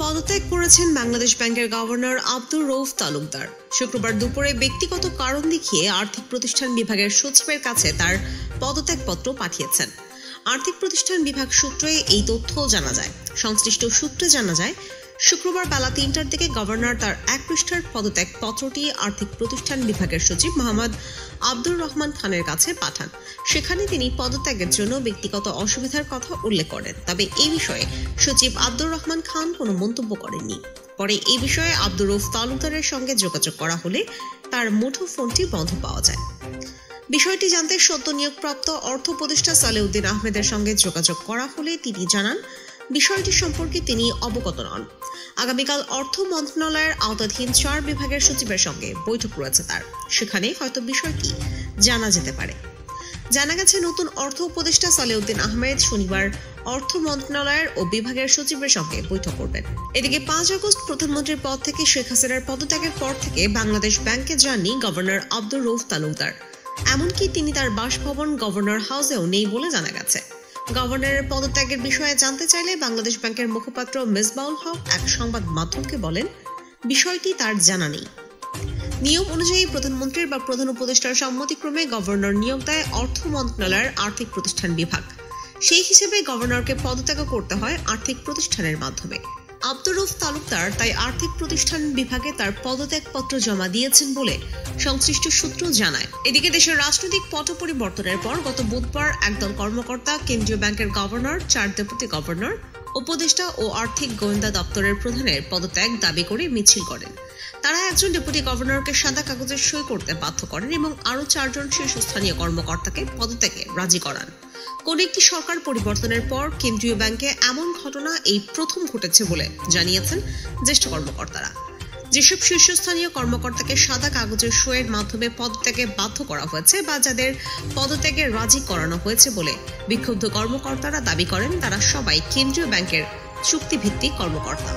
পদত্যাগ করেছেন বাংলাদেশ ব্যাংকের গভর্নর আব্দুর রউফ তালুকদার। শুক্রবার দুপুরে ব্যক্তিগত কারণ দেখিয়ে আর্থিক প্রতিষ্ঠান বিভাগের সচিবের কাছে তার পদত্যাগপত্র পাঠিয়েছেন। আর্থিক প্রতিষ্ঠান বিভাগ সূত্রে এই তথ্য জানা যায়। সংশ্লিষ্ট সূত্রে জানা যায়, শুক্রবার বেলা ৩টার দিকে গভর্নর তার ১ পৃষ্ঠার পদত্যাগ পত্রটি আর্থিক প্রতিষ্ঠান বিভাগের সচিব মোহাম্মদ আব্দুর রহমান খানের কাছে পাঠান। সেখানে তিনি পদত্যাগের জন্য ব্যক্তিগত অসুবিধার কথা উল্লেখ করেন। তবে এই বিষয়ে সচিব আব্দুর রহমান খান কোনো মন্তব্য করেননি। পরে এই বিষয়ে আব্দুর রউফ তালুকদারের সঙ্গে যোগাযোগ করা হলে তার মুঠোফোনটি বন্ধ পাওয়া যায়। বিষয়টি জানতে সদ্য নিয়োগপ্রাপ্ত অর্থ উপদেষ্টা সালেউদ্দিন আহমেদের সঙ্গে যোগাযোগ করা হলে তিনি জানান, বিষয়টি সম্পর্কে তিনি অবগত নন। আগামীকাল অর্থ মন্ত্রণালয়ের আওতাধীন ৪ বিভাগের সচিবের সঙ্গে বৈঠক রয়েছে তার। সেখানে হয়তো বিষয়টি জানা যেতে পারে। জানা গেছে, নতুন অর্থ উপদেষ্টা সালেউদ্দিন আহমেদ শনিবার অর্থ মন্ত্রণালয়ের ও বিভাগের সচিবের সঙ্গে বৈঠক করবেন। এদিকে ৫ আগস্ট প্রধানমন্ত্রীর পদ থেকে শেখ হাসিনার পদত্যাগের পর থেকে বাংলাদেশ ব্যাংকে যাননি গভর্নর আব্দুর রউফ তালুকদার। এমনকি তিনি তার বাসভবন গভর্নর হাউসেও নেই বলে জানা গেছে। গভর্নরের পদত্যাগের বিষয়ে জানতে চাইলে বাংলাদেশ ব্যাংকের মুখপাত্র মেজবাউল হক এক সংবাদ মাধ্যমকে বলেন, বিষয়টি তার জানা নেই। নিয়ম অনুযায়ী প্রধানমন্ত্রীর বা প্রধান উপদেষ্টার সম্মতিক্রমে গভর্নর নিয়োগ দেয় অর্থ মন্ত্রণালয়ের আর্থিক প্রতিষ্ঠান বিভাগ। সেই হিসেবে গভর্নরকে পদত্যাগ করতে হয় আর্থিক প্রতিষ্ঠানের মাধ্যমে। আব্দুর রউফ তালুকদার তাই আর্থিক প্রতিষ্ঠান বিভাগে তার পদত্যাগপত্র জমা দিয়েছেন বলে সংশ্লিষ্ট সূত্র জানায়। এদিকে দেশের রাজনৈতিক পট পরিবর্তনের পর গত বুধবার একদল কর্মকর্তা কেন্দ্রীয় ব্যাংকের গভর্নর, ৪ ডেপুটি গভর্নর, উপদেষ্টা ও আর্থিক গোয়েন্দা দপ্তরের প্রধানের পদত্যাগ দাবি করে মিছিল করেন। তারা একজন ডেপুটি গভর্নরকে সাদা কাগজে সই করতে বাধ্য করেন এবং আরও ৪ জন শীর্ষস্থানীয় কর্মকর্তাকে পদত্যাগে রাজি করান। কোন একটি সরকার পরিবর্তনের পর কেন্দ্রীয় ব্যাংকে এমন ঘটনা এই প্রথম ঘটেছে বলে জানিয়েছেন জ্যেষ্ঠ কর্মকর্তারা। যেসব শীর্ষস্থানীয় কর্মকর্তাকে সাদা কাগজের সইয়ের মাধ্যমে পদত্যাগে বাধ্য করা হয়েছে বা যাদের পদত্যাগে রাজি করানো হয়েছে বলে বিক্ষুব্ধ কর্মকর্তারা দাবি করেন, তারা সবাই কেন্দ্রীয় ব্যাংকের চুক্তিভিত্তিক কর্মকর্তা।